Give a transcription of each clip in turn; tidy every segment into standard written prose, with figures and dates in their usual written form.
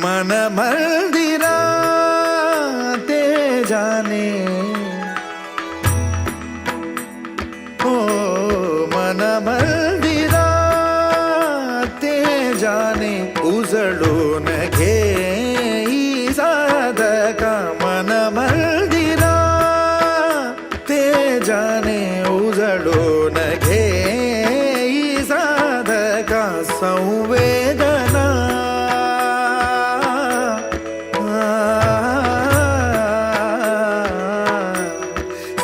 मन मंदिरा ते जाने ओ मन मंदिरा ते जाने उजळून घे साधका मन मंदिरा ते जाने उजळून घे साधका संवेदना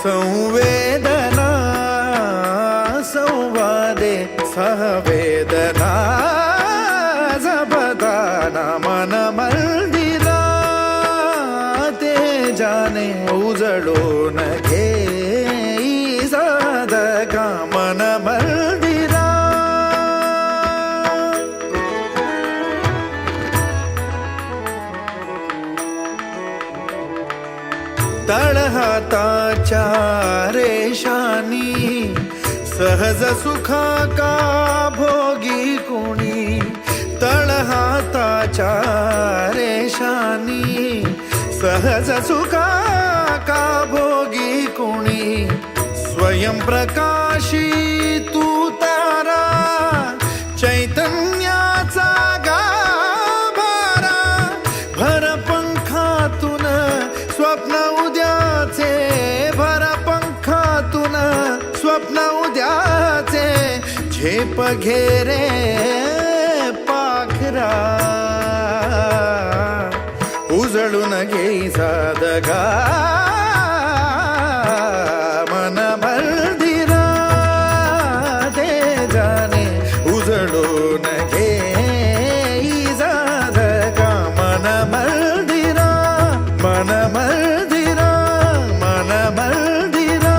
संवेदना संवादे सहवेदना जपदाना मन मंदिरा ते जाने उजळून घे साधका मन मंदिरा तळहाताच्या रेषानी सहज सुखा का भोगी कुणी तळहाताच्या रेषानी सहज सुखा का भोगी कुणी स्वयं प्रकाशी तू तारा चैतन्याचा गाभारा भर पंखातून स्वप्न उद्याचे भर पंखातून स्वप्न उद्याचे झेप घेरे पाखरा उजळून घे साधका मन मंदिरा ते जाने उजळून घे साधका मन मंदिरा मन मंदिरा मन मंदिरा